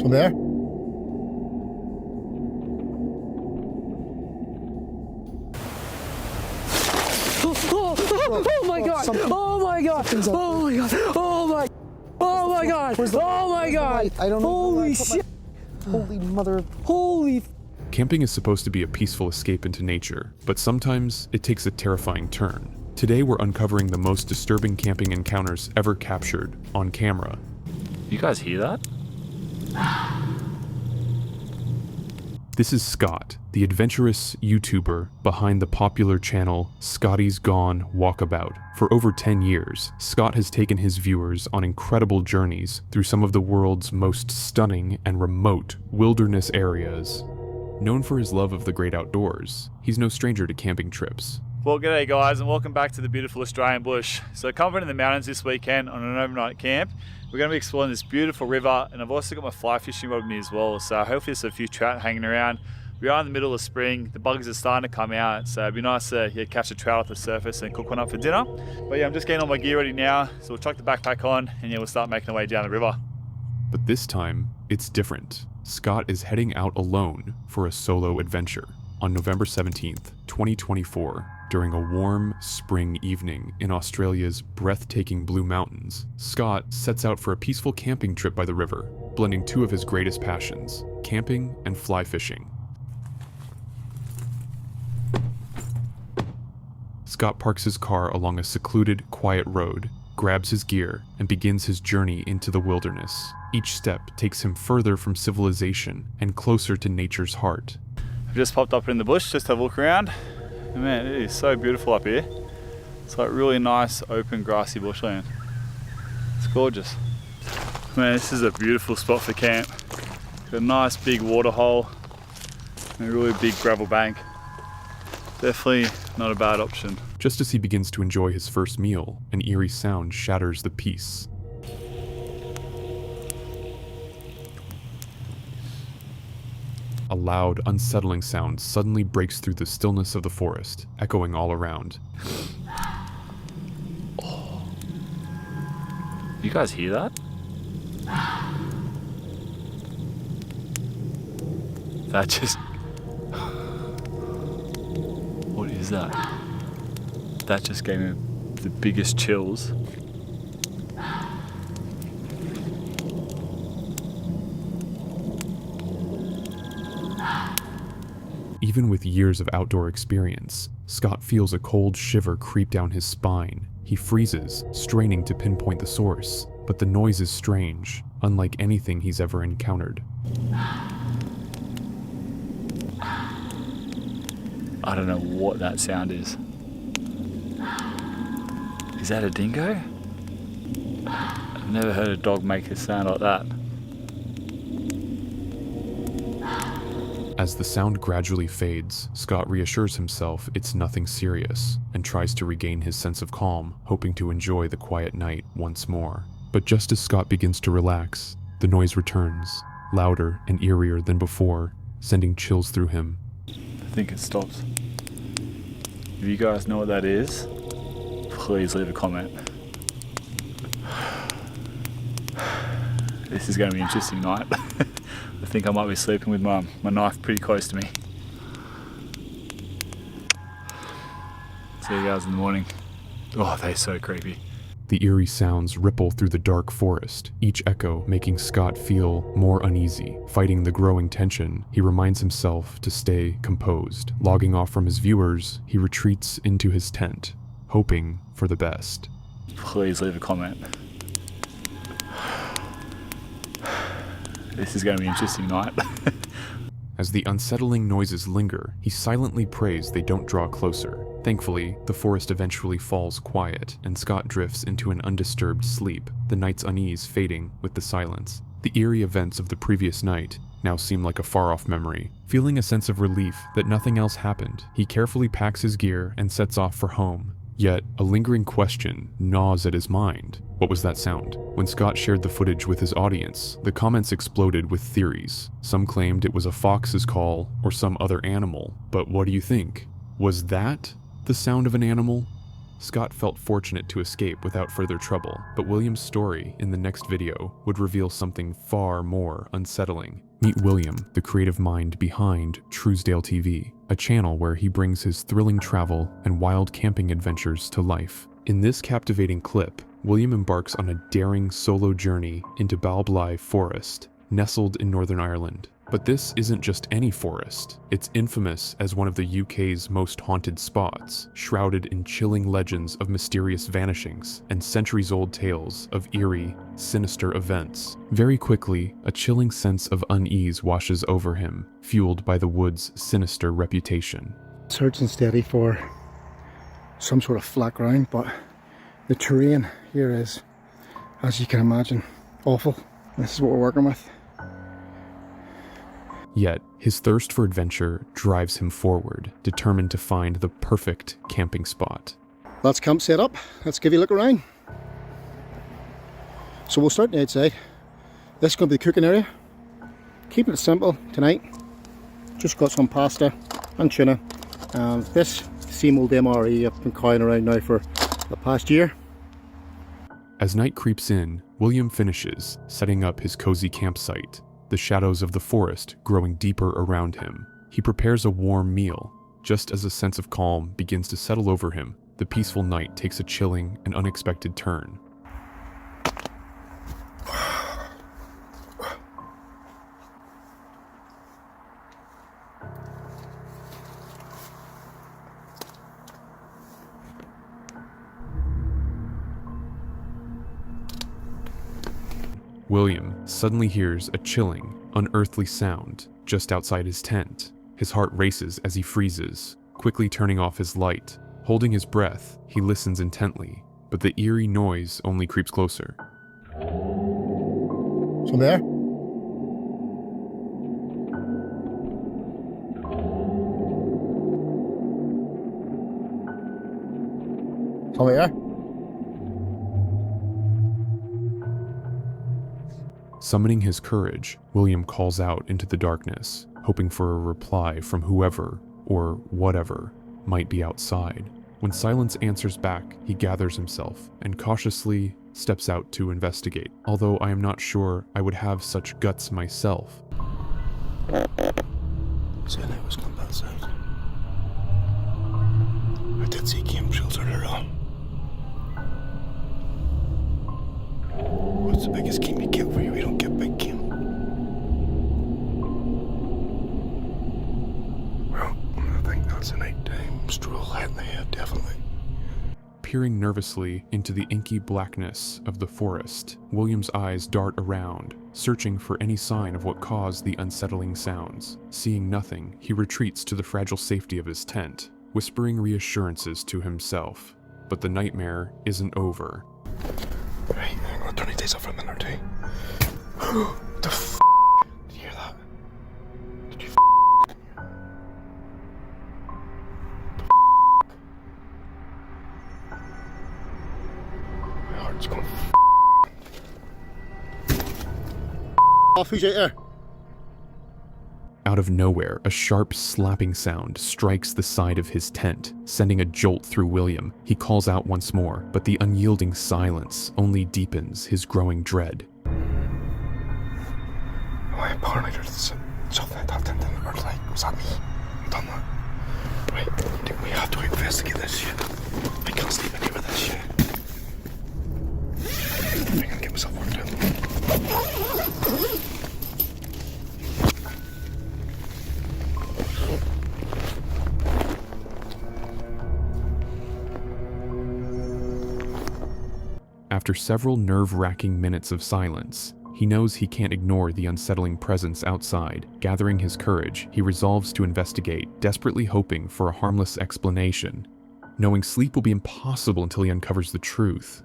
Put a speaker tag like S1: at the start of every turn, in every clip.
S1: So there?
S2: Oh my god! Oh my god! Oh my god! Oh my! Oh my god! Oh my god!
S1: I don't know.
S2: Holy shit!
S1: Holy mother.
S2: Holy!
S3: Camping is supposed to be a peaceful escape into nature, but sometimes it takes a terrifying turn. Today we're uncovering the most disturbing camping encounters ever captured on camera.
S4: You guys hear that?
S3: This is Scott, the adventurous YouTuber behind the popular channel Scotty's Gone Walkabout. For over 10 years, Scott has taken his viewers on incredible journeys through some of the world's most stunning and remote wilderness areas. Known for his love of the great outdoors, he's no stranger to camping trips.
S4: Well, g'day guys, and welcome back to the beautiful Australian bush. So camping in the mountains this weekend on an overnight camp. We're going to be exploring this beautiful river, and I've also got my fly fishing rod with me as well, so hopefully there's a few trout hanging around. We are in the middle of spring, the bugs are starting to come out, so it'd be nice to catch a trout off the surface and cook one up for dinner. But yeah, I'm just getting all my gear ready now, so we'll chuck the backpack on, and we'll start making our way down the river.
S3: But this time, it's different. Scott is heading out alone for a solo adventure. On November 17th, 2024, during a warm spring evening in Australia's breathtaking Blue Mountains, Scott sets out for a peaceful camping trip by the river, blending two of his greatest passions, camping and fly fishing. Scott parks his car along a secluded, quiet road, grabs his gear, and begins his journey into the wilderness. Each step takes him further from civilization and closer to nature's heart.
S4: I've just popped up in the bush just to have a look around. And man, it is so beautiful up here. It's like really nice, open, grassy bushland. It's gorgeous. Man, this is a beautiful spot for camp. Got a nice big water hole and a really big gravel bank. Definitely not a bad option.
S3: Just as he begins to enjoy his first meal, an eerie sound shatters the peace. A loud, unsettling sound suddenly breaks through the stillness of the forest, echoing all around.
S4: Oh. You guys hear that? That just... What is that? That just gave me the biggest chills.
S3: Even with years of outdoor experience, Scott feels a cold shiver creep down his spine. He freezes, straining to pinpoint the source, but the noise is strange, unlike anything he's ever encountered.
S4: I don't know what that sound is. Is that a dingo? I've never heard a dog make a sound like that.
S3: As the sound gradually fades, Scott reassures himself it's nothing serious and tries to regain his sense of calm, hoping to enjoy the quiet night once more. But just as Scott begins to relax, the noise returns, louder and eerier than before, sending chills through him.
S4: I think it stops. If you guys know what that is, please leave a comment. This is going to be an interesting night. I think I might be sleeping with my knife pretty close to me. See you guys in the morning. Oh, they're so creepy.
S3: The eerie sounds ripple through the dark forest, each echo making Scott feel more uneasy. Fighting the growing tension, he reminds himself to stay composed. Logging off from his viewers, he retreats into his tent, hoping for the best.
S4: Please leave a comment. This is going to be an interesting night.
S3: As the unsettling noises linger, he silently prays they don't draw closer. Thankfully, the forest eventually falls quiet, and Scott drifts into an undisturbed sleep, the night's unease fading with the silence. The eerie events of the previous night now seem like a far-off memory. Feeling a sense of relief that nothing else happened, he carefully packs his gear and sets off for home. Yet, a lingering question gnaws at his mind. What was that sound? When Scott shared the footage with his audience, the comments exploded with theories. Some claimed it was a fox's call or some other animal. But what do you think? Was that the sound of an animal? Scott felt fortunate to escape without further trouble, but William's story in the next video would reveal something far more unsettling. Meet William, the creative mind behind Truesdale TV, a channel where he brings his thrilling travel and wild camping adventures to life. In this captivating clip, William embarks on a daring solo journey into Balbly Forest, nestled in Northern Ireland. But this isn't just any forest. It's infamous as one of the UK's most haunted spots, shrouded in chilling legends of mysterious vanishings and centuries-old tales of eerie, sinister events. Very quickly, a chilling sense of unease washes over him, fueled by the wood's sinister reputation.
S1: Searching steady for some sort of flat ground, but the terrain here is, as you can imagine, awful. This is what we're working with.
S3: Yet, his thirst for adventure drives him forward, determined to find the perfect camping spot.
S1: That's camp set up. Let's give you a look around. So we'll start on the outside. This is going to be the cooking area. Keeping it simple tonight. Just got some pasta and tuna. And this same old MRE I've been carrying around now for the past year.
S3: As night creeps in, William finishes setting up his cozy campsite, the shadows of the forest growing deeper around him. He prepares a warm meal. Just as a sense of calm begins to settle over him, the peaceful night takes a chilling and unexpected turn. William suddenly hears a chilling, unearthly sound just outside his tent. His heart races as he freezes, quickly turning off his light. Holding his breath, he listens intently, but the eerie noise only creeps closer.
S1: Some there? Some there?
S3: Summoning his courage, William calls out into the darkness, hoping for a reply from whoever, or whatever, might be outside. When silence answers back, he gathers himself and cautiously steps out to investigate, although I am not sure I would have such guts myself.
S1: Said I was going that side. I did see game trails earlier on. What's the biggest game you get for you? We don't get big game. Well, I think that's a nighttime stroll head in the head, definitely.
S3: Peering nervously into the inky blackness of the forest, William's eyes dart around, searching for any sign of what caused the unsettling sounds. Seeing nothing, he retreats to the fragile safety of his tent, whispering reassurances to himself. But the nightmare isn't over.
S1: Right, I'm gonna turn these days off for a minute or two. What the f***? Did you hear that? Did you f***? My heart's going f***. Off, who's out there?
S3: Out of nowhere, a sharp slapping sound strikes the side of his tent, sending a jolt through William. He calls out once more, but the unyielding silence only deepens his growing dread.
S1: Am I paranoid or something like that? Or like, was that me? I've done that. Right, we have to investigate this shit. I can't sleep in here with this shit. I'm gonna get myself worked out.
S3: After several nerve-wracking minutes of silence, he knows he can't ignore the unsettling presence outside. Gathering his courage, he resolves to investigate, desperately hoping for a harmless explanation, knowing sleep will be impossible until he uncovers the truth.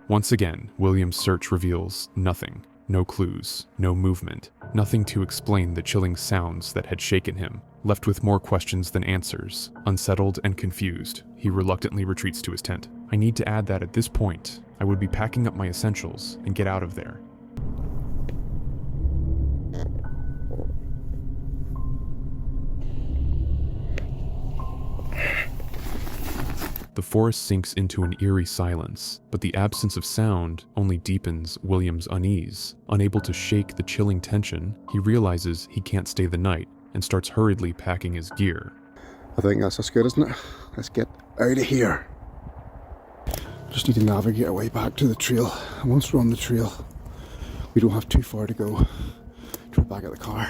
S3: Once again, William's search reveals nothing. No clues, no movement, nothing to explain the chilling sounds that had shaken him. Left with more questions than answers, unsettled and confused, he reluctantly retreats to his tent. I need to add that at this point, I would be packing up my essentials and get out of there. The forest sinks into an eerie silence, but the absence of sound only deepens William's unease. Unable to shake the chilling tension, he realizes he can't stay the night and starts hurriedly packing his gear.
S1: I think that's good, isn't it? Let's get out of here. Just need to navigate our way back to the trail. And once we're on the trail, we don't have too far to go to get back at the car.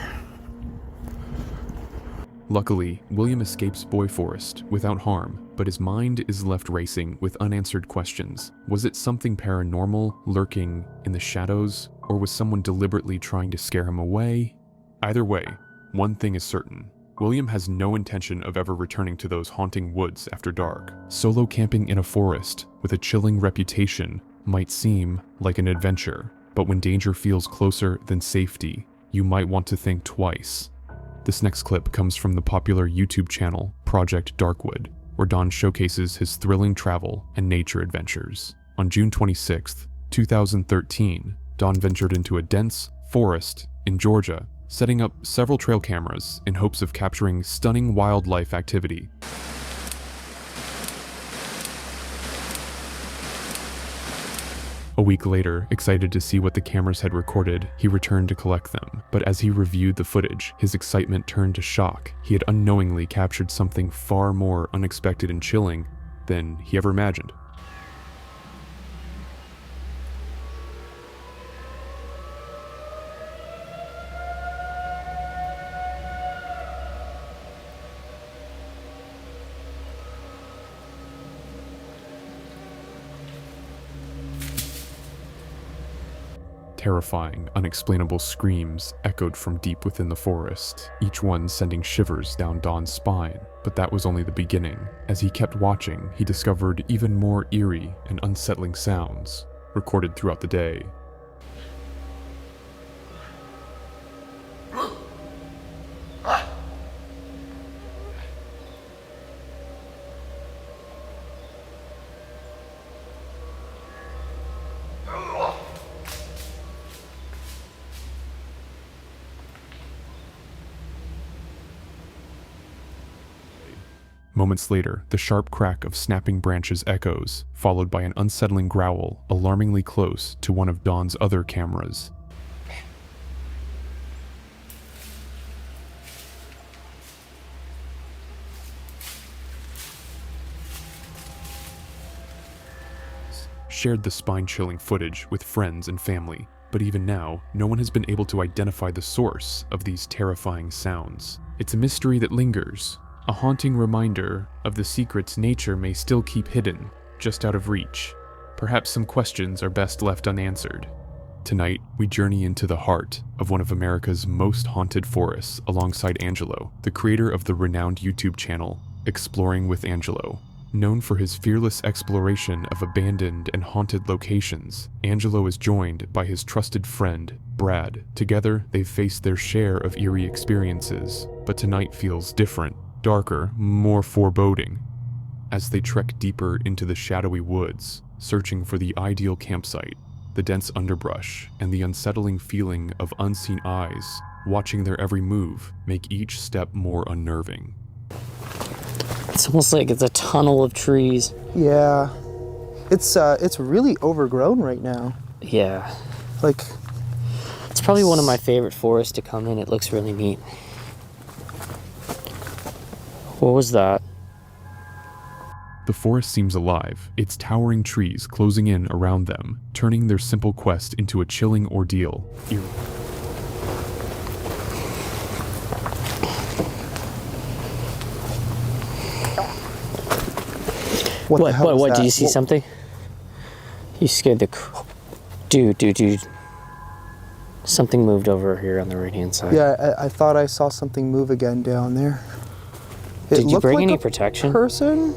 S3: Luckily, William escapes Boy Forest without harm, but his mind is left racing with unanswered questions. Was it something paranormal lurking in the shadows, or was someone deliberately trying to scare him away? Either way, one thing is certain. William has no intention of ever returning to those haunting woods after dark. Solo camping in a forest with a chilling reputation might seem like an adventure, but when danger feels closer than safety, you might want to think twice. This next clip comes from the popular YouTube channel Project Darkwood, where Don showcases his thrilling travel and nature adventures. On June 26, 2013, Don ventured into a dense forest in Georgia, setting up several trail cameras in hopes of capturing stunning wildlife activity. A week later, excited to see what the cameras had recorded, he returned to collect them. But as he reviewed the footage, his excitement turned to shock. He had unknowingly captured something far more unexpected and chilling than he ever imagined. Terrifying, unexplainable screams echoed from deep within the forest, each one sending shivers down Don's spine. But that was only the beginning. As he kept watching, he discovered even more eerie and unsettling sounds, recorded throughout the day. Moments later, the sharp crack of snapping branches echoes, followed by an unsettling growl alarmingly close to one of Don's other cameras. Shared the spine-chilling footage with friends and family, but even now, no one has been able to identify the source of these terrifying sounds. It's a mystery that lingers, a haunting reminder of the secrets nature may still keep hidden, just out of reach. Perhaps some questions are best left unanswered. Tonight, we journey into the heart of one of America's most haunted forests alongside Angelo, the creator of the renowned YouTube channel, Exploring with Angelo. Known for his fearless exploration of abandoned and haunted locations, Angelo is joined by his trusted friend, Brad. Together, they've faced their share of eerie experiences, but tonight feels different. Darker, more foreboding. As they trek deeper into the shadowy woods, searching for the ideal campsite, the dense underbrush and the unsettling feeling of unseen eyes watching their every move make each step more unnerving.
S2: It's almost like it's a tunnel of trees.
S5: Yeah. It's really overgrown right now.
S2: Yeah.
S5: Like,
S2: It's probably one of my favorite forests to come in. It looks really neat. What was that?
S3: The forest seems alive, its towering trees closing in around them, turning their simple quest into a chilling ordeal.
S5: what the hell was
S2: What?
S5: that?
S2: Did you see something? You scared the... Dude. Something moved over here on the right-hand side.
S5: Yeah, I thought I saw something move again down there. It
S2: Did you
S5: looked
S2: bring
S5: like
S2: any
S5: a
S2: protection?
S5: Person?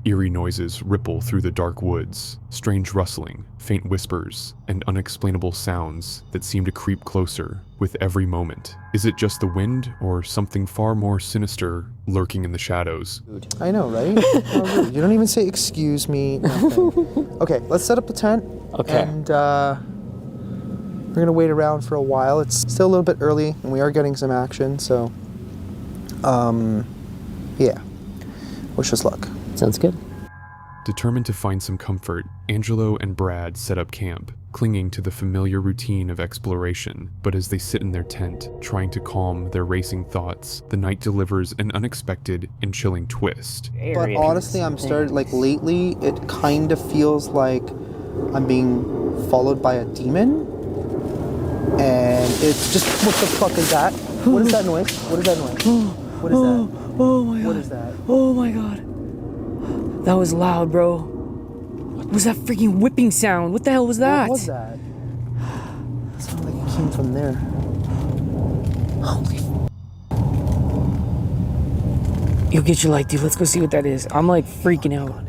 S3: Eerie noises ripple through the dark woods, strange rustling, faint whispers, and unexplainable sounds that seem to creep closer with every moment. Is it just the wind, or something far more sinister lurking in the shadows?
S5: I know, right? How rude. You don't even say excuse me, nothing. Okay, let's set up the tent.
S2: Okay.
S5: And we're gonna wait around for a while. It's still a little bit early, and we are getting some action, so yeah. Wish us luck.
S2: Sounds good.
S3: Determined to find some comfort, Angelo and Brad set up camp, clinging to the familiar routine of exploration. But as they sit in their tent, trying to calm their racing thoughts, the night delivers an unexpected and chilling twist.
S5: But honestly, I'm started, like, lately, it kind of feels like I'm being followed by a demon. And it's just, what the fuck is that? What is that noise? What is that noise? What is that?
S2: Oh my god.
S5: What is that?
S2: Oh my god. That was loud, bro. What was that freaking whipping sound? What the hell was that?
S5: What was that? It sounded like it came from there. Holy
S2: Yo, get your light, dude. Let's go see what that is. I'm like freaking out.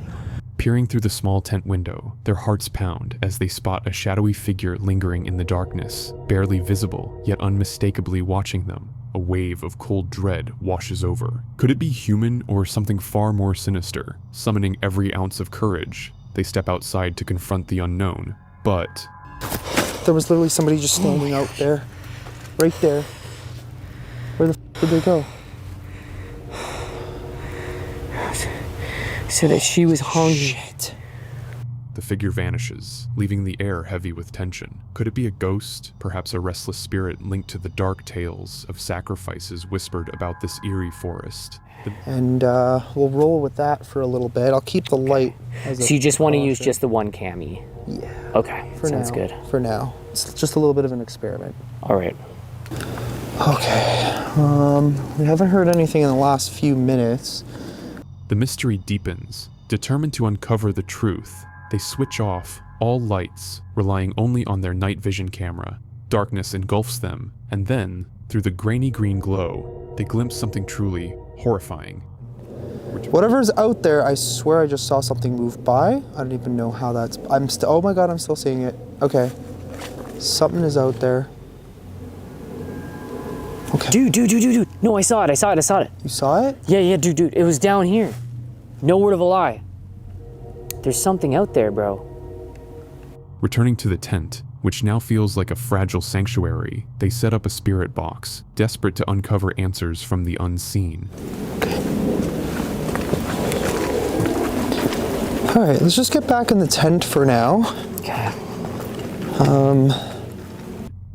S3: Peering through the small tent window, their hearts pound as they spot a shadowy figure lingering in the darkness, barely visible, yet unmistakably watching them. A wave of cold dread washes over. Could it be human or something far more sinister? Summoning every ounce of courage, they step outside to confront the unknown. But
S5: There was literally somebody just standing out there. Right there. Where the f did they go?
S2: So that she was hungry.
S5: Shit.
S3: the figure vanishes, leaving the air heavy with tension. Could it be a ghost, perhaps a restless spirit linked to the dark tales of sacrifices whispered about this eerie forest?
S5: And we'll roll with that for a little bit. I'll keep the light as a
S2: So you just want to use
S5: precaution.
S2: just the one cami?
S5: Yeah.
S2: Okay,
S5: For
S2: sounds
S5: now.
S2: good.
S5: For now. It's just a little bit of an experiment.
S2: All right.
S5: Okay. We haven't heard anything in the last few minutes.
S3: The mystery deepens. Determined to uncover the truth, they switch off all lights, relying only on their night vision camera. Darkness engulfs them, and then, through the grainy green glow, they glimpse something truly horrifying.
S5: Whatever's out there, I swear I just saw something move by. I don't even know how that's... oh my god, I'm still seeing it. Okay. Something is out there. Okay.
S2: Dude. No, I saw it.
S5: You saw it?
S2: Yeah, dude. It was down here. No word of a lie. There's something out there, bro.
S3: Returning to the tent, which now feels like a fragile sanctuary, they set up a spirit box, desperate to uncover answers from the unseen.
S5: Alright, let's just get back in the tent for now.
S2: Okay.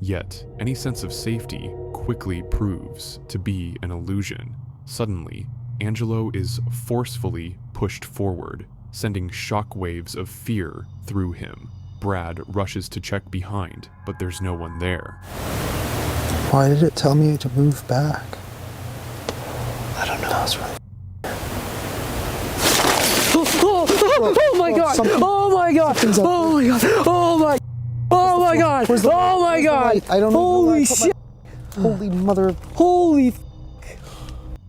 S3: Yet, any sense of safety quickly proves to be an illusion. Suddenly, Angelo is forcefully pushed forward, sending shockwaves of fear through him. Brad rushes to check behind, but there's no one there.
S5: Why did it tell me to move back? I don't know. That's really...
S2: Oh my god! Oh my god! Oh my god! Oh my! Oh my god!
S5: Where's the light?
S2: Oh my
S5: Where's the
S2: god!
S5: light? I don't know where
S2: Holy
S5: I put my-
S2: shit!
S5: Holy mother...
S2: Holy!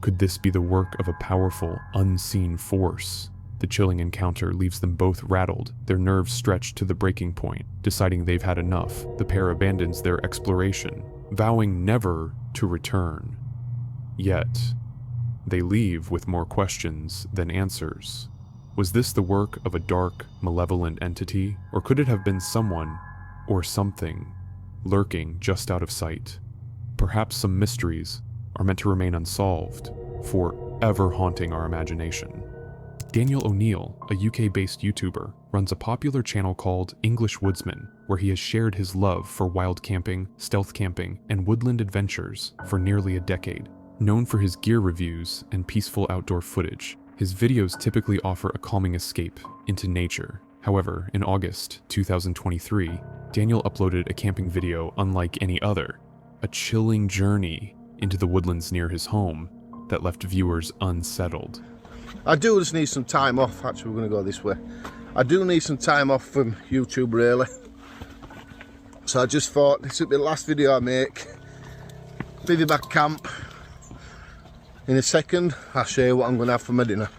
S3: Could this be the work of a powerful, unseen force? The chilling encounter leaves them both rattled, their nerves stretched to the breaking point. Deciding they've had enough, the pair abandons their exploration, vowing never to return. Yet, they leave with more questions than answers. Was this the work of a dark, malevolent entity, or could it have been someone, or something, lurking just out of sight? Perhaps some mysteries are meant to remain unsolved, forever haunting our imagination. Daniel O'Neill, a UK-based YouTuber, runs a popular channel called English Woodsman, where he has shared his love for wild camping, stealth camping, and woodland adventures for nearly a decade. Known for his gear reviews and peaceful outdoor footage, his videos typically offer a calming escape into nature. However, in August 2023, Daniel uploaded a camping video unlike any other, a chilling journey into the woodlands near his home that left viewers unsettled.
S6: I do just need some time off. Actually, we're going to go this way. I do need some time off from YouTube, really. So I just thought this would be the last video I make. Maybe back camp. In a second, I'll show you what I'm going to have for my dinner.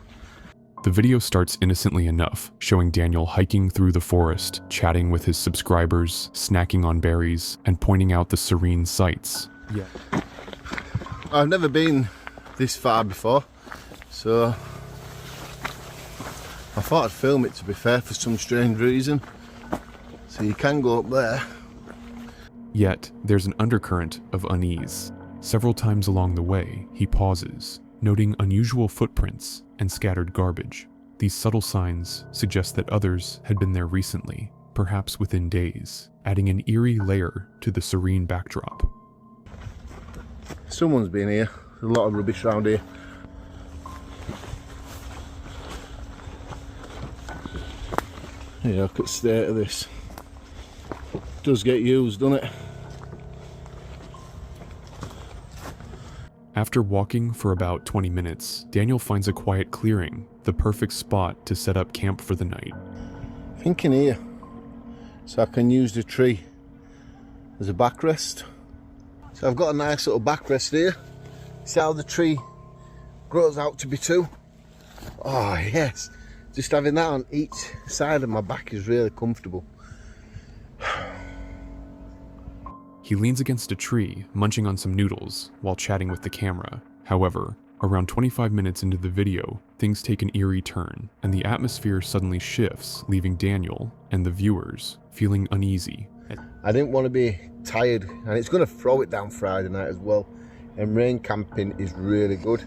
S3: The video starts innocently enough, showing Daniel hiking through the forest, chatting with his subscribers, snacking on berries, and pointing out the serene sights. Yeah.
S6: I've never been this far before, so I thought I'd film it, to be fair, for some strange reason. So you can go up there.
S3: Yet, there's an undercurrent of unease. Several times along the way, he pauses, noting unusual footprints and scattered garbage. These subtle signs suggest that others had been there recently, perhaps within days, adding an eerie layer to the serene backdrop.
S6: Someone's been here. There's a lot of rubbish around here. Yeah, look at the state of this. It does get used, doesn't it?
S3: After walking for about 20 minutes, Daniel finds a quiet clearing, the perfect spot to set up camp for the night.
S6: Thinking here, so I can use the tree as a backrest. So I've got a nice little backrest here. See how the tree grows out to be two? Oh yes, just having that on each side of my back is really comfortable.
S3: He leans against a tree, munching on some noodles, while chatting with the camera. However, around 25 minutes into the video, things take an eerie turn, and the atmosphere suddenly shifts, leaving Daniel and the viewers feeling uneasy.
S6: I didn't want to be tired, and it's going to throw it down Friday night as well, and rain camping is really good.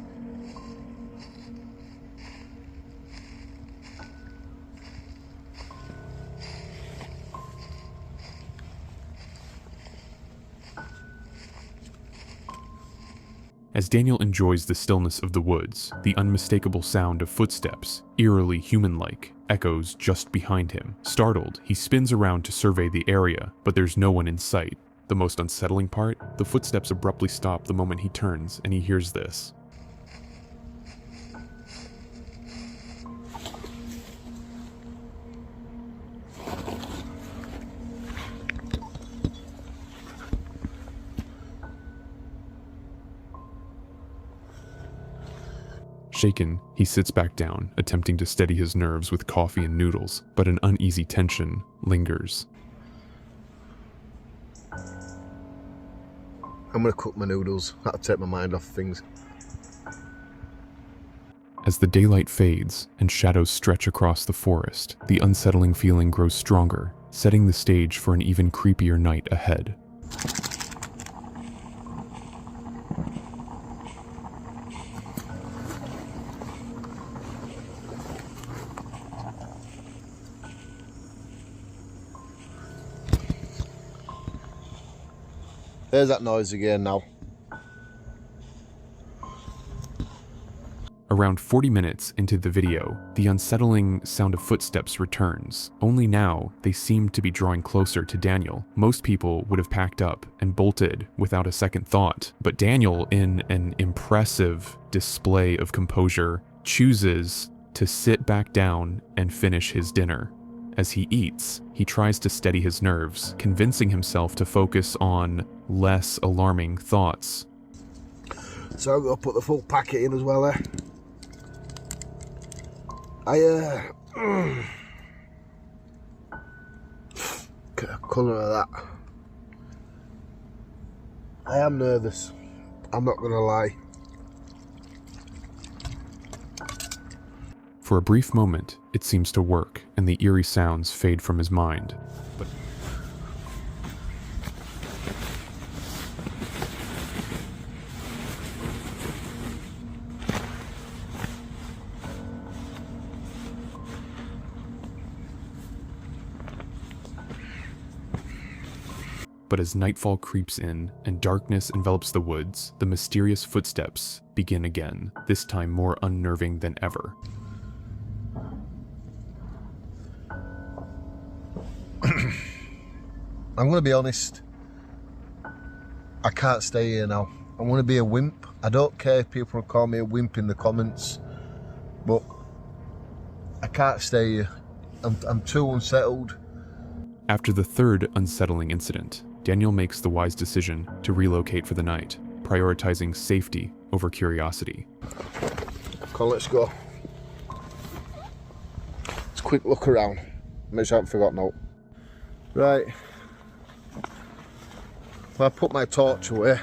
S3: As Daniel enjoys the stillness of the woods, the unmistakable sound of footsteps, eerily human-like, echoes just behind him. Startled, he spins around to survey the area, but there's no one in sight. The most unsettling part? The footsteps abruptly stop the moment he turns and he hears this. Shaken, he sits back down, attempting to steady his nerves with coffee and noodles, but an uneasy tension lingers.
S6: I'm going to cook my noodles. That'll take my mind off things.
S3: As the daylight fades and shadows stretch across the forest, the unsettling feeling grows stronger, setting the stage for an even creepier night ahead.
S6: There's that noise again now.
S3: Around 40 minutes into the video, the unsettling sound of footsteps returns. Only now, they seem to be drawing closer to Daniel. Most people would have packed up and bolted without a second thought, but Daniel, in an impressive display of composure, chooses to sit back down and finish his dinner. As he eats, he tries to steady his nerves, convincing himself to focus on less alarming thoughts.
S6: So I'm going to put the full packet in as well there. Colour of that. I am nervous. I'm not going to lie.
S3: For a brief moment, it seems to work, and the eerie sounds fade from his mind. But as nightfall creeps in and darkness envelops the woods, the mysterious footsteps begin again, this time more unnerving than ever.
S6: I'm going to be honest. I can't stay here now. I'm going to be a wimp. I don't care if people call me a wimp in the comments, but I can't stay here. I'm too unsettled.
S3: After the third unsettling incident, Daniel makes the wise decision to relocate for the night, prioritizing safety over curiosity.
S6: Come on, let's go. quick look around. Make sure I haven't forgotten out. Right. Well, I put my torch away.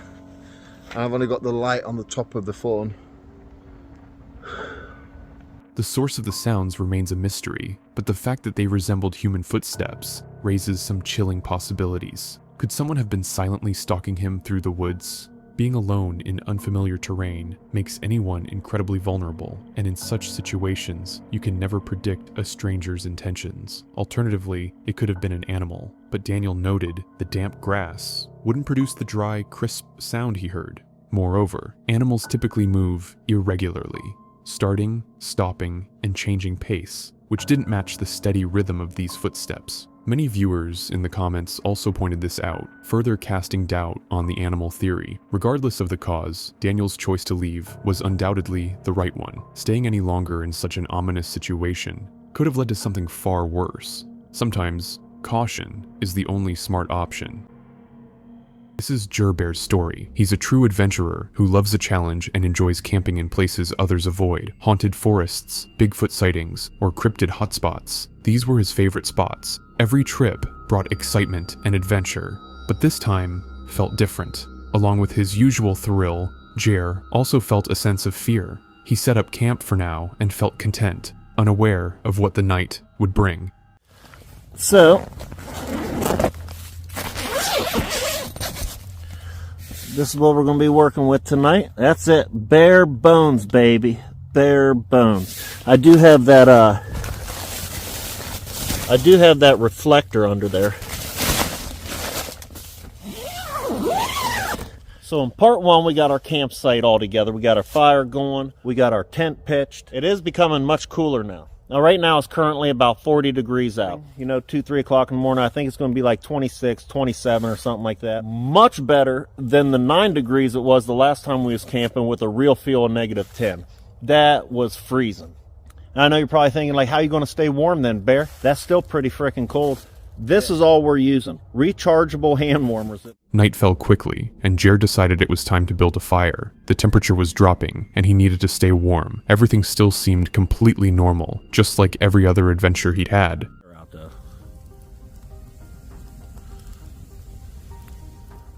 S6: I've only got the light on the top of the phone.
S3: The source of the sounds remains a mystery, but the fact that they resembled human footsteps raises some chilling possibilities. Could someone have been silently stalking him through the woods? Being alone in unfamiliar terrain makes anyone incredibly vulnerable, and in such situations, you can never predict a stranger's intentions. Alternatively, it could have been an animal, but Daniel noted the damp grass wouldn't produce the dry, crisp sound he heard. Moreover, animals typically move irregularly, starting, stopping, and changing pace, which didn't match the steady rhythm of these footsteps. Many viewers in the comments also pointed this out, further casting doubt on the animal theory. Regardless of the cause, Daniel's choice to leave was undoubtedly the right one. Staying any longer in such an ominous situation could have led to something far worse. Sometimes, caution is the only smart option. This is Gerbear's story. He's a true adventurer who loves a challenge and enjoys camping in places others avoid. Haunted forests, Bigfoot sightings, or cryptid hotspots. These were his favorite spots. Every trip brought excitement and adventure, but this time felt different. Along with his usual thrill, Jer also felt a sense of fear. He set up camp for now and felt content, unaware of what the night would bring.
S7: So, this is what we're going to be working with tonight. That's it. Bare bones, baby. Bare bones. I do have that reflector under there. So in part one, we got our campsite all together. We got our fire going. We got our tent pitched. It is becoming much cooler now. Now, right now, it's currently about 40 degrees out. You know, 2, 3 o'clock in the morning, I think it's going to be like 26, 27 or something like that. Much better than the 9 degrees it was the last time we was camping with a real feel of -10. That was freezing. And I know you're probably thinking, like, how are you going to stay warm then, Bear? That's still pretty freaking cold. This is all we're using. Rechargeable hand warmers.
S3: Night fell quickly, and Jer decided it was time to build a fire. The temperature was dropping, and he needed to stay warm. Everything still seemed completely normal, just like every other adventure he'd had.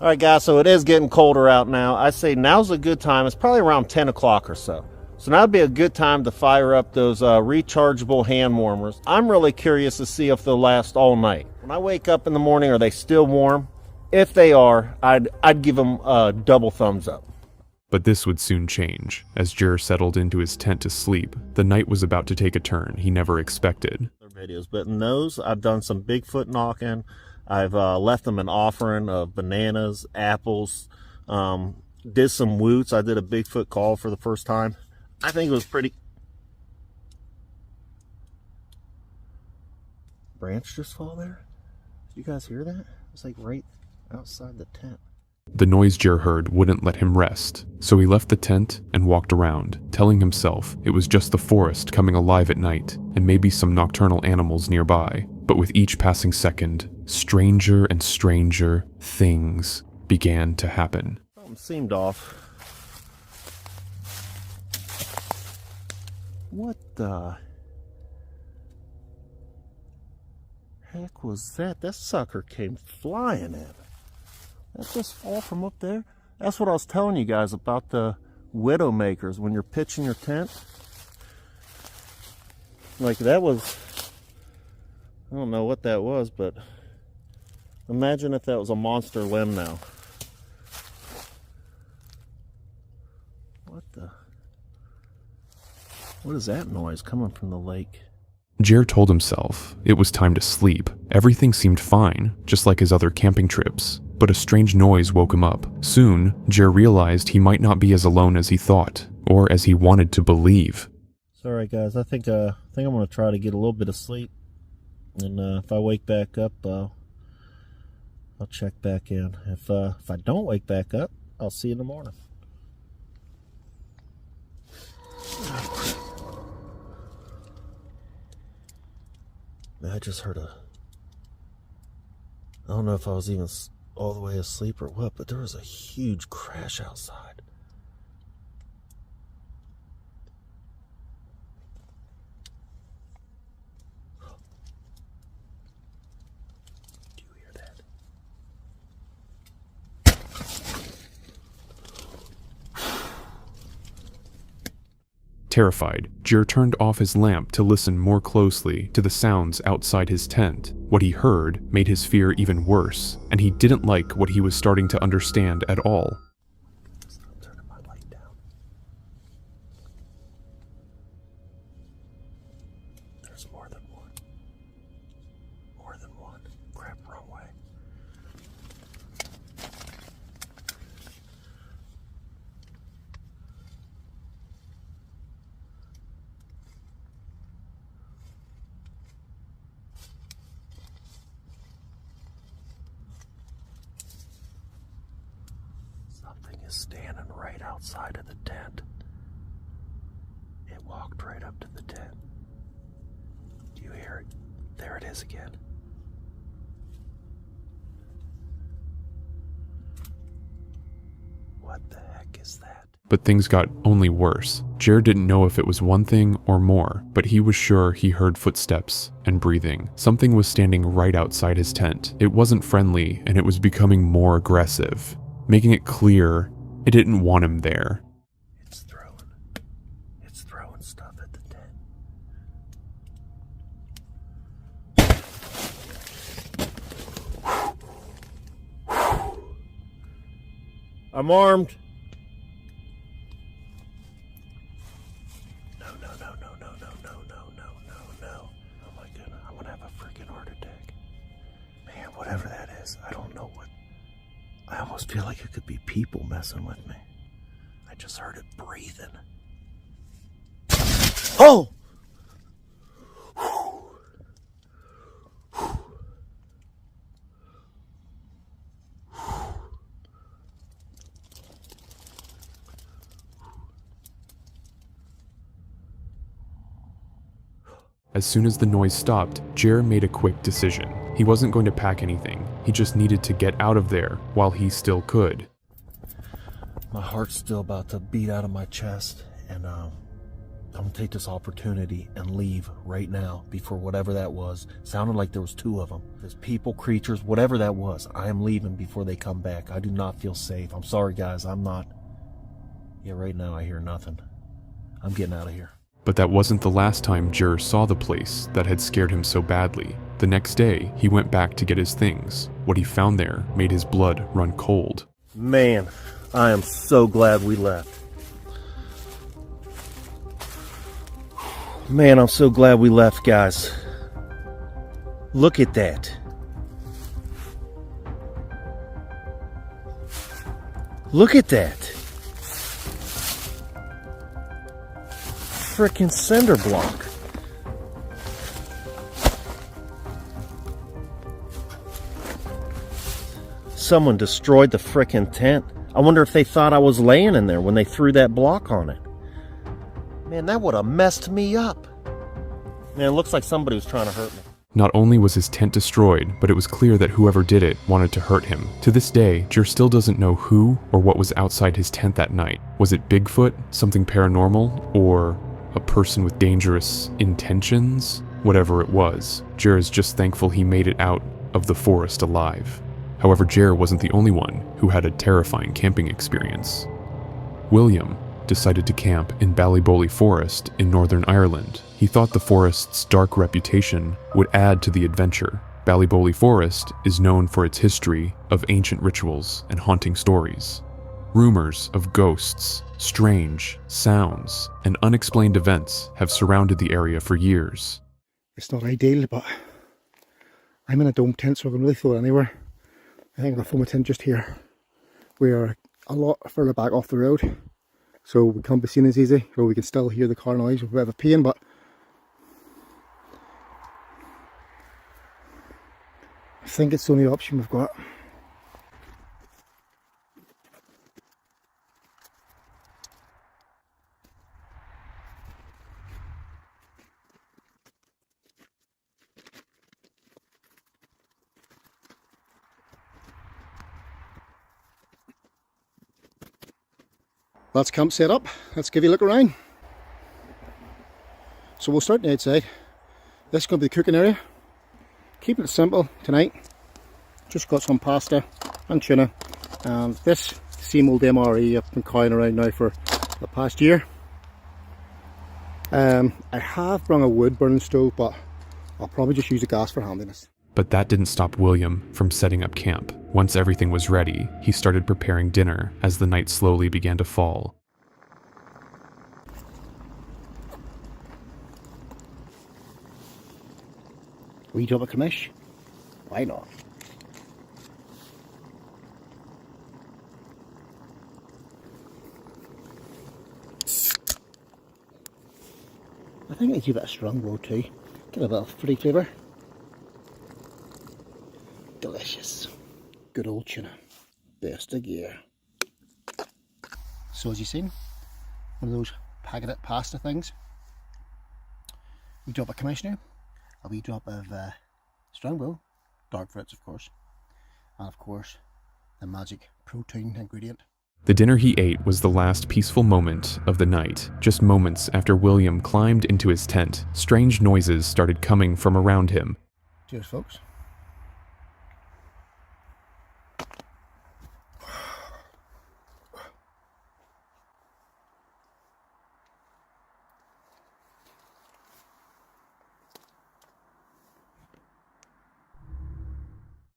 S7: All right, guys, so it is getting colder out now. I say now's a good time. It's probably around 10 o'clock or so. So now would be a good time to fire up those rechargeable hand warmers. I'm really curious to see if they'll last all night. When I wake up in the morning, are they still warm? If they are, I'd give them a double thumbs up.
S3: But this would soon change. As Jer settled into his tent to sleep, the night was about to take a turn he never expected.
S7: Videos, but in those, I've done some Bigfoot knocking. I've left them an offering of bananas, apples, did some woots. I did a Bigfoot call for the first time. I think it was pretty. Branch just fall there? Did you guys hear that? It's like right outside the tent.
S3: The noise Jer heard wouldn't let him rest, so he left the tent and walked around, telling himself it was just the forest coming alive at night, and maybe some nocturnal animals nearby. But with each passing second, stranger and stranger things began to happen.
S7: Something seemed off. What the heck was that? That sucker came flying at it. That just fall from up there? That's what I was telling you guys about the Widowmakers when you're pitching your tent. Like that was, I don't know what that was, but imagine if that was a monster limb now. What is that noise coming from the lake?
S3: Jer told himself it was time to sleep. Everything seemed fine, just like his other camping trips. But a strange noise woke him up. Soon, Jer realized he might not be as alone as he thought, or as he wanted to believe.
S7: Sorry guys, I think I'm going to try to get a little bit of sleep. And if I wake back up, I'll check back in. If I don't wake back up, I'll see you in the morning. I just heard I don't know if I was even all the way asleep or what, but there was a huge crash outside.
S3: Terrified, Jer turned off his lamp to listen more closely to the sounds outside his tent. What he heard made his fear even worse, and he didn't like what he was starting to understand at all.
S7: Stop turning my light down. There's more than one. More than one. Crap, wrong way. Something is standing right outside of the tent. It walked right up to the tent. Do you hear it? There it is again. What the heck is that?
S3: But things got only worse. Jer didn't know if it was one thing or more, but he was sure he heard footsteps and breathing. Something was standing right outside his tent. It wasn't friendly, and it was becoming more aggressive, making it clear it didn't want him there.
S7: It's throwing stuff at the tent. I'm armed. No. Oh my goodness, I'm gonna have a freaking heart attack. Man, whatever that is, I don't know what. I almost feel like it could be people messing with me. I just heard it breathing. Oh!
S3: As soon as the noise stopped, Jer made a quick decision. He wasn't going to pack anything. He just needed to get out of there while he still could.
S7: My heart's still about to beat out of my chest, and I'm gonna take this opportunity and leave right now before whatever that was. Sounded like there was two of them. There's people, creatures, whatever that was. I am leaving before they come back. I do not feel safe. I'm sorry, guys. I'm not. Yeah, right now I hear nothing. I'm getting out of here.
S3: But that wasn't the last time Jer saw the place that had scared him so badly. The next day, he went back to get his things. What he found there made his blood run cold.
S7: Man, I am so glad we left. Man, I'm so glad we left, guys. Look at that. Look at that. Frickin' cinder block. Someone destroyed the frickin' tent. I wonder if they thought I was laying in there when they threw that block on it. Man, that would have messed me up. Man, it looks like somebody was trying to hurt me.
S3: Not only was his tent destroyed, but it was clear that whoever did it wanted to hurt him. To this day, Jer still doesn't know who or what was outside his tent that night. Was it Bigfoot, something paranormal, or a person with dangerous intentions? Whatever it was, Jer is just thankful he made it out of the forest alive. However, Jer wasn't the only one who had a terrifying camping experience. William decided to camp in Ballyboli Forest in Northern Ireland. He thought the forest's dark reputation would add to the adventure. Ballyboli Forest is known for its history of ancient rituals and haunting stories. Rumors of ghosts, strange sounds, and unexplained events have surrounded the area for years.
S1: It's not ideal, but I'm in a dome tent, so I can really throw it anywhere. I think I'll throw my tent just here. We are a lot further back off the road, so we can't be seen as easy, or we can still hear the car noise with a bit of a pain, but I think it's the only option we've got. That's camp set up. Let's give you a look around. So we'll start on the outside. This is going to be the cooking area. Keeping it simple tonight. Just got some pasta and tuna. And this same old MRE I've been carrying around now for the past year. I have brought a wood burning stove, but I'll probably just use the gas for handiness.
S3: But that didn't stop William from setting up camp. Once everything was ready, he started preparing dinner as the night slowly began to fall.
S1: Wee drop of commish? Why not? I think I give it a strong blow too. Get a bit of fruity flavour. Delicious. Good old tuna. Best of gear. So as you've seen, one of those packeted pasta things. We drop a commish now. A wee drop of strongbow, dark fruits of course, and of course the magic protein ingredient.
S3: The dinner he ate was the last peaceful moment of the night. Just moments after William climbed into his tent, strange noises started coming from around him.
S1: Cheers folks.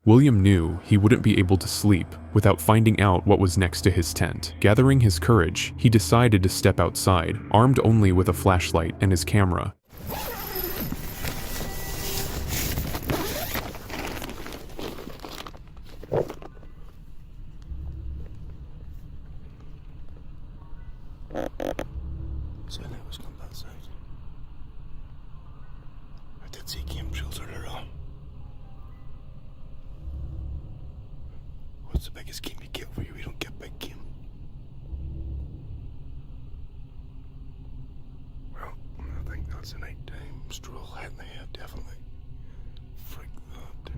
S3: William knew he wouldn't be able to sleep without finding out what was next to his tent. Gathering his courage, he decided to step outside, armed only with a flashlight and his camera.
S1: So I was going that side. I did see chemtrails earlier on. What's the biggest game you get where you don't get big game? Well, I think that's a nighttime stroll head in the head, definitely. Freak that.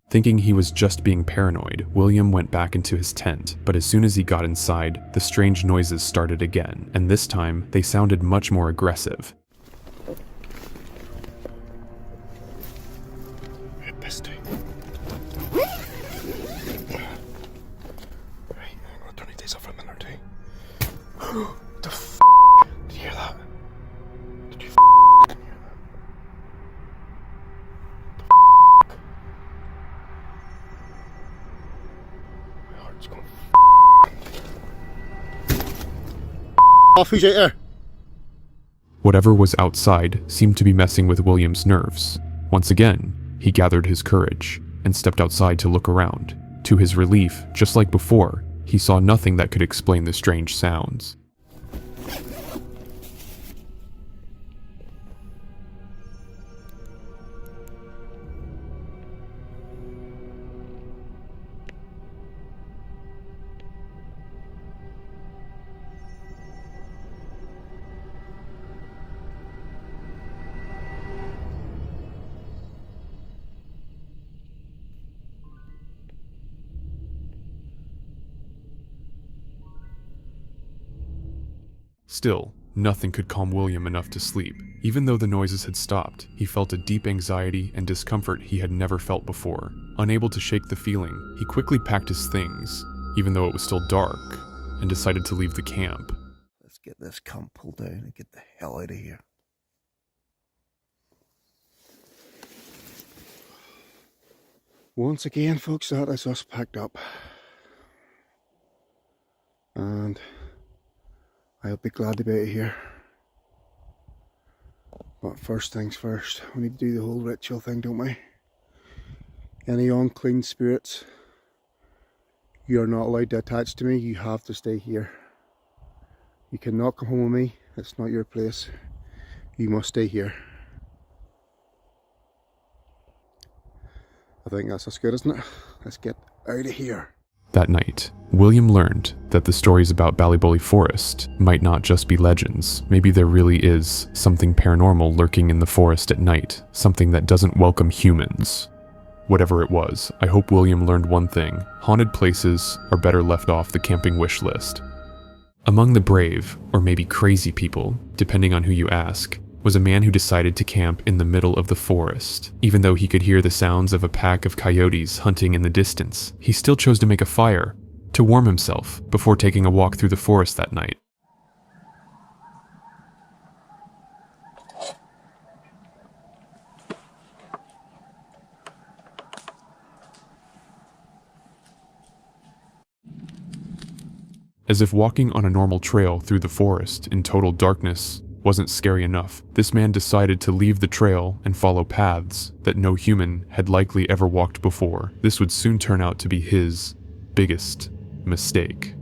S3: Thinking he was just being paranoid, William went back into his tent, but as soon as he got inside, the strange noises started again, and this time they sounded much more aggressive.
S1: Right, bestie. For a minute or two. The f***? Did you hear that? Did you f***ing hear that? The f***? My heart's going off. Who's out there?
S3: Whatever was outside seemed to be messing with William's nerves. Once again, he gathered his courage and stepped outside to look around. To his relief, just like before, he saw nothing that could explain the strange sounds. Still, nothing could calm William enough to sleep. Even though the noises had stopped, he felt a deep anxiety and discomfort he had never felt before. Unable to shake the feeling, he quickly packed his things, even though it was still dark, and decided to leave the camp.
S1: Let's get this cunt pulled down and get the hell out of here. Once again, folks, that is us packed up. And I'll be glad to be out of here. But first things first, we need to do the whole ritual thing, don't we? Any unclean spirits, you are not allowed to attach to me. You have to stay here. You cannot come home with me. It's not your place. You must stay here. I think that's good, isn't it? Let's get out of here.
S3: That night, William learned that the stories about Ballybully Forest might not just be legends. Maybe there really is something paranormal lurking in the forest at night, something that doesn't welcome humans. Whatever it was, I hope William learned one thing: haunted places are better left off the camping wish list. Among the brave, or maybe crazy people, depending on who you ask, was a man who decided to camp in the middle of the forest. Even though he could hear the sounds of a pack of coyotes hunting in the distance, he still chose to make a fire to warm himself before taking a walk through the forest that night. As if walking on a normal trail through the forest in total darkness wasn't scary enough, this man decided to leave the trail and follow paths that no human had likely ever walked before. This would soon turn out to be his biggest mistake.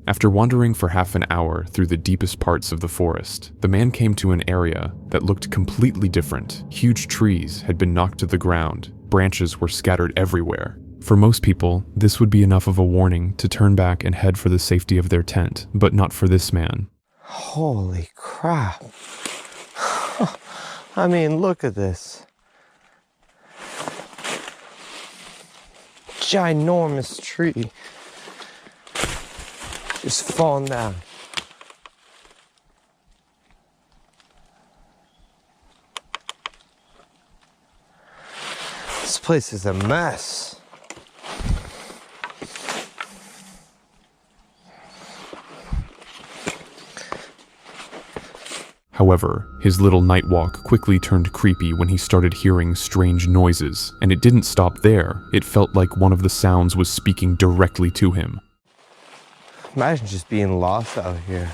S3: After wandering for half an hour through the deepest parts of the forest, the man came to an area that looked completely different. Huge trees had been knocked to the ground, branches were scattered everywhere. For most people, this would be enough of a warning to turn back and head for the safety of their tent, but not for this man.
S8: Holy crap. I mean, look at this. Ginormous tree. Just falling down. This place is a mess.
S3: However, his little night walk quickly turned creepy when he started hearing strange noises, and it didn't stop there. It felt like one of the sounds was speaking directly to him.
S8: Imagine just being lost out here.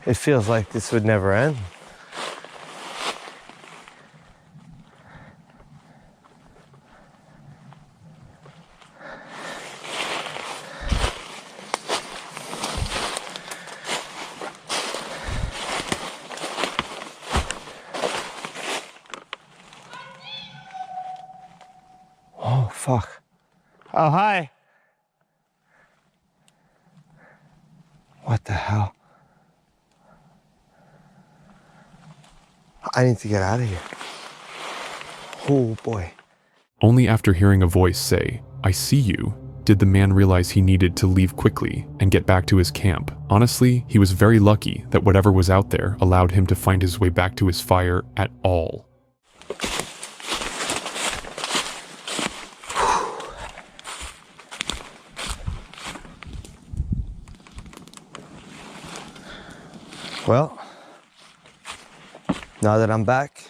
S8: It feels like this would never end. Oh, fuck. Oh, hi. What the hell? I need to get out of here. Oh boy.
S3: Only after hearing a voice say, "I see you," did the man realize he needed to leave quickly and get back to his camp. Honestly, he was very lucky that whatever was out there allowed him to find his way back to his fire at all.
S8: Well, now that I'm back.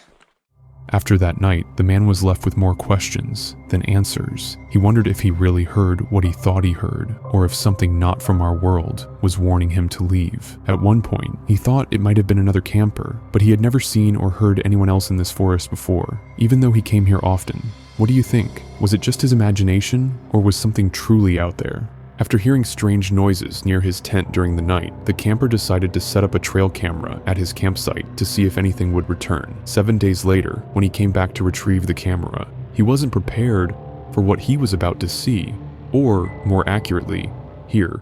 S3: After that night, the man was left with more questions than answers. He wondered if he really heard what he thought he heard, or if something not from our world was warning him to leave. At one point, he thought it might have been another camper, but he had never seen or heard anyone else in this forest before, even though he came here often. What do you think? Was it just his imagination, or was something truly out there? After hearing strange noises near his tent during the night, the camper decided to set up a trail camera at his campsite to see if anything would return. 7 days later, when he came back to retrieve the camera, he wasn't prepared for what he was about to see, or more accurately, hear.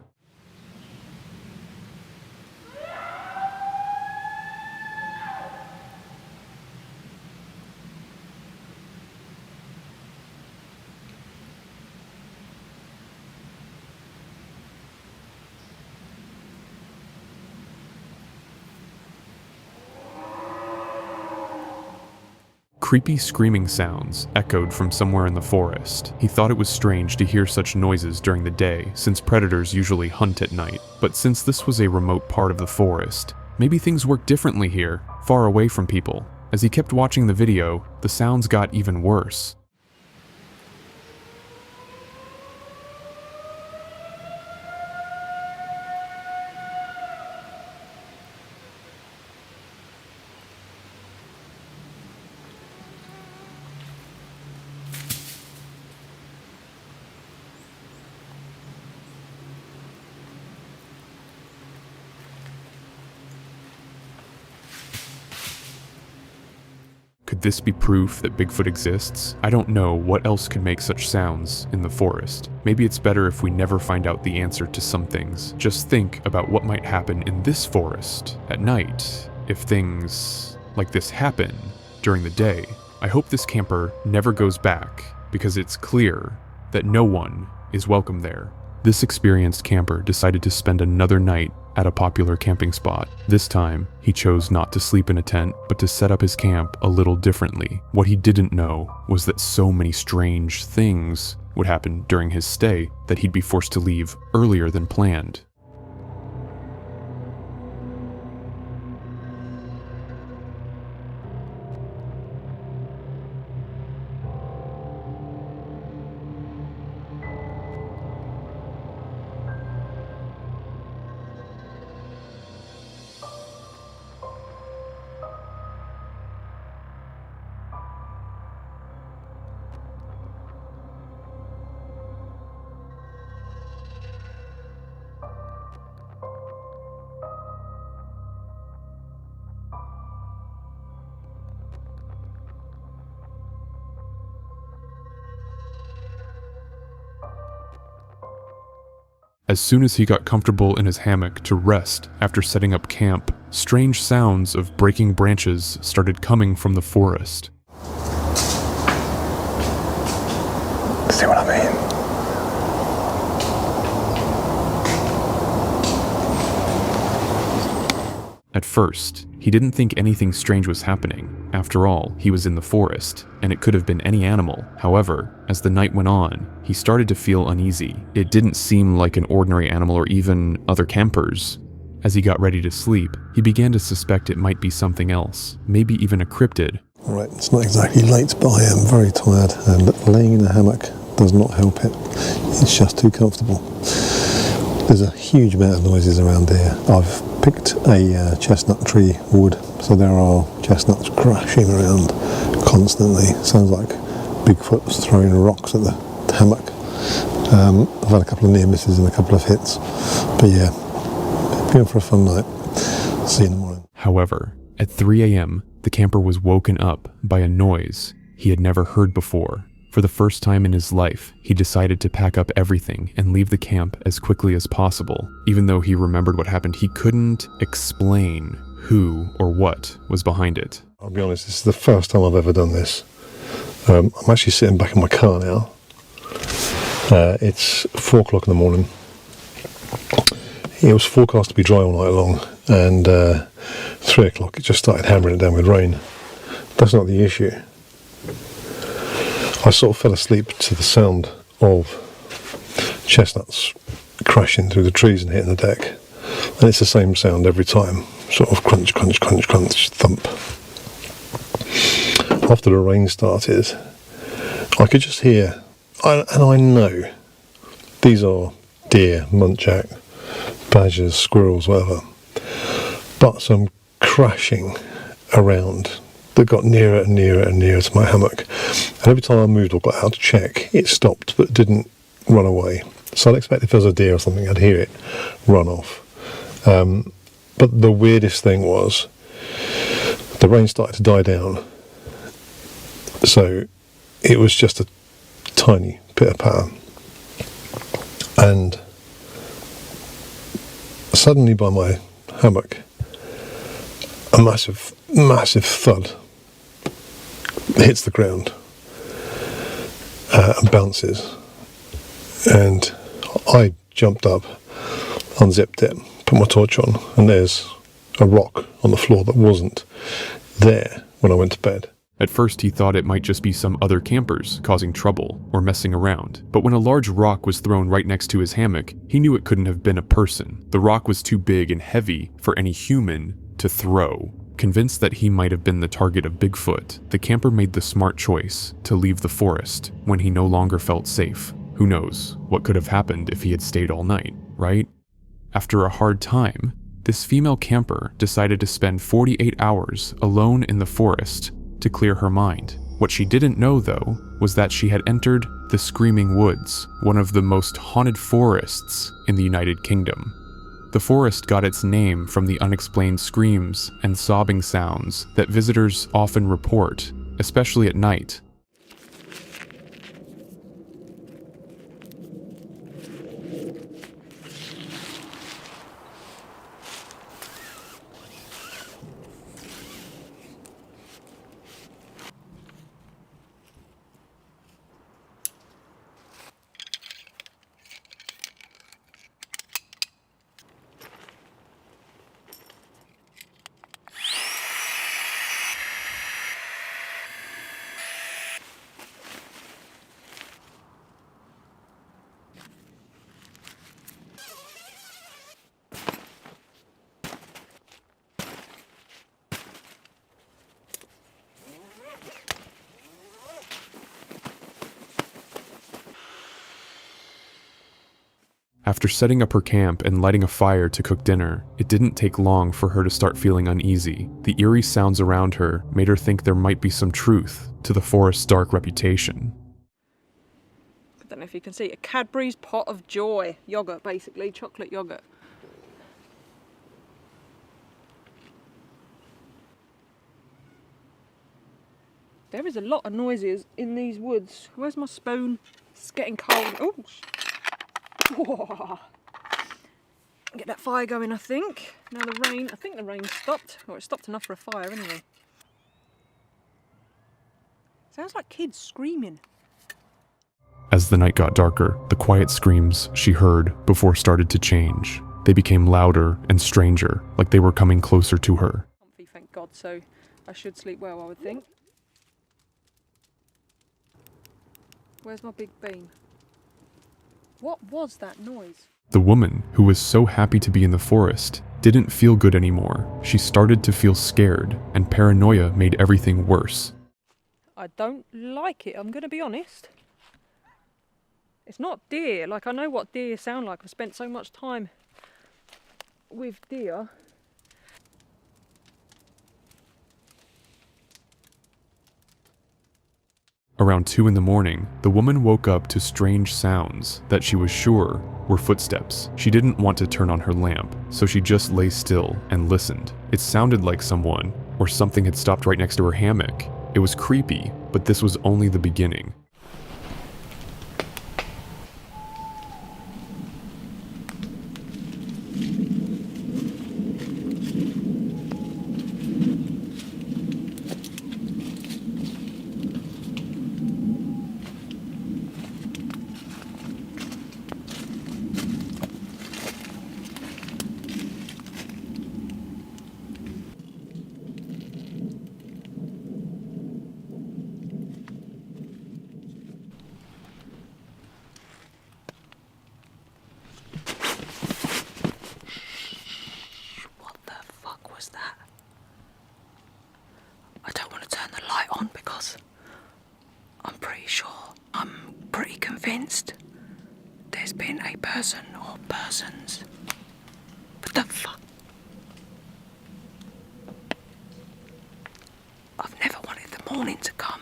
S3: Creepy screaming sounds echoed from somewhere in the forest. He thought it was strange to hear such noises during the day, since predators usually hunt at night. But since this was a remote part of the forest, maybe things work differently here, far away from people. As he kept watching the video, the sounds got even worse. Could this be proof that Bigfoot exists? I don't know what else could make such sounds in the forest. Maybe it's better if we never find out the answer to some things. Just think about what might happen in this forest at night if things like this happen during the day. I hope this camper never goes back because it's clear that no one is welcome there. This experienced camper decided to spend another night at a popular camping spot. This time, he chose not to sleep in a tent, but to set up his camp a little differently. What he didn't know was that so many strange things would happen during his stay that he'd be forced to leave earlier than planned. As soon as he got comfortable in his hammock to rest after setting up camp, strange sounds of breaking branches started coming from the forest.
S8: See what I mean?
S3: At first, he didn't think anything strange was happening. After all, he was in the forest, and it could have been any animal. However, as the night went on, he started to feel uneasy. It didn't seem like an ordinary animal or even other campers. As he got ready to sleep, he began to suspect it might be something else, maybe even a cryptid.
S8: Alright, it's not exactly late, but I am very tired, and laying in a hammock does not help it. It's just too comfortable. There's a huge amount of noises around here. I've picked a chestnut tree wood, so there are chestnuts crashing around constantly. Sounds like Bigfoot's throwing rocks at the hammock. I've had a couple of near misses and a couple of hits, but yeah, going for a fun night. See you in the morning.
S3: However, at 3 a.m., the camper was woken up by a noise he had never heard before. For the first time in his life, he decided to pack up everything and leave the camp as quickly as possible. Even though he remembered what happened, he couldn't explain who or what was behind it.
S8: I'll be honest, this is the first time I've ever done this. I'm actually sitting back in my car now. It's 4 o'clock in the morning. It was forecast to be dry all night long, and 3 o'clock it just started hammering it down with rain. That's not the issue. I sort of fell asleep to the sound of chestnuts crashing through the trees and hitting the deck. And it's the same sound every time, sort of crunch, crunch, crunch, crunch, thump. After the rain started, I could just hear, and I know these are deer, muntjac, badgers, squirrels, whatever, but some crashing around that got nearer and nearer and nearer to my hammock. And every time I moved or got out to check, it stopped but didn't run away. So I'd expect if there was a deer or something, I'd hear it run off. But the weirdest thing was, the rain started to die down. So it was just a tiny pitter-patter. And suddenly by my hammock, a massive, massive thud hits the ground and bounces. And I jumped up, unzipped it, put my torch on, and there's a rock on the floor that wasn't there when I went to bed.
S3: At first, he thought it might just be some other campers causing trouble or messing around. But when a large rock was thrown right next to his hammock, he knew it couldn't have been a person. The rock was too big and heavy for any human to throw. Convinced that he might have been the target of Bigfoot, the camper made the smart choice to leave the forest when he no longer felt safe. Who knows what could have happened if he had stayed all night, right? After a hard time, this female camper decided to spend 48 hours alone in the forest to clear her mind. What she didn't know, though, was that she had entered the Screaming Woods, one of the most haunted forests in the United Kingdom. The forest got its name from the unexplained screams and sobbing sounds that visitors often report, especially at night. After setting up her camp and lighting a fire to cook dinner, it didn't take long for her to start feeling uneasy. The eerie sounds around her made her think there might be some truth to the forest's dark reputation.
S9: I don't know if you can see, a Cadbury's Pot of Joy. Yogurt, basically, chocolate yogurt. There is a lot of noises in these woods. Where's my spoon? It's getting cold. Oh, get that fire going, I think. Now the rain, I think the rain stopped. Or it stopped enough for a fire anyway. Sounds like kids screaming.
S3: As the night got darker, the quiet screams she heard before started to change. They became louder and stranger, like they were coming closer to her.
S9: Comfy, thank God, so I should sleep well, I would think. Where's my big bean? What was that noise?
S3: The woman, who was so happy to be in the forest, didn't feel good anymore. She started to feel scared, and paranoia made everything worse.
S9: I don't like it, I'm going to be honest. It's not deer, like I know what deer sound like. I've spent so much time with deer.
S3: Around 2 in the morning, the woman woke up to strange sounds that she was sure were footsteps. She didn't want to turn on her lamp, so she just lay still and listened. It sounded like someone or something had stopped right next to her hammock. It was creepy, but this was only the beginning.
S9: I don't want to turn the light on because I'm pretty convinced there's been a person or persons. What the fuck? I've never wanted the morning to come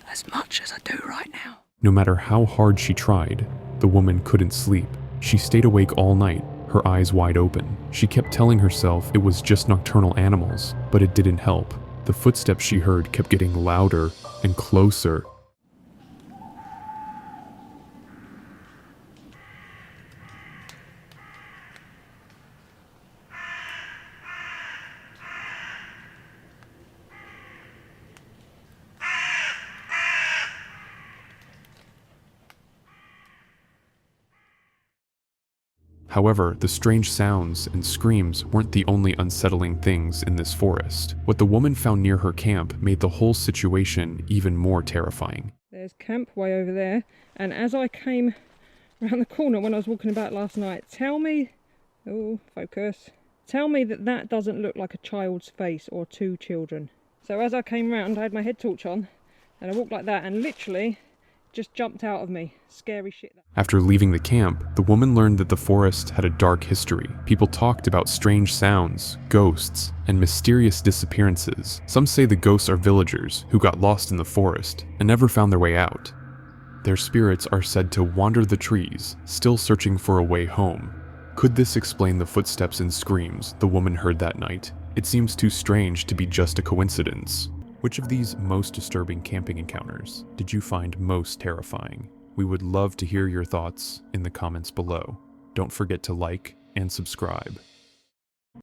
S9: as much as I do right now.
S3: No matter how hard she tried, the woman couldn't sleep. She stayed awake all night, her eyes wide open. She kept telling herself it was just nocturnal animals, but it didn't help. The footsteps she heard kept getting louder and closer. However, the strange sounds and screams weren't the only unsettling things in this forest. What the woman found near her camp made the whole situation even more terrifying.
S9: There's camp way over there, and as I came around the corner when I was walking about last night, tell me that that doesn't look like a child's face or two children. So as I came round, I had my head torch on, and I walked like that, and literally just jumped out of me. Scary shit.
S3: After leaving the camp, the woman learned that the forest had a dark history. People talked about strange sounds, ghosts, and mysterious disappearances. Some say the ghosts are villagers who got lost in the forest and never found their way out. Their spirits are said to wander the trees, still searching for a way home. Could this explain the footsteps and screams the woman heard that night? It seems too strange to be just a coincidence. Which of these most disturbing camping encounters did you find most terrifying? We would love to hear your thoughts in the comments below. Don't forget to like and subscribe.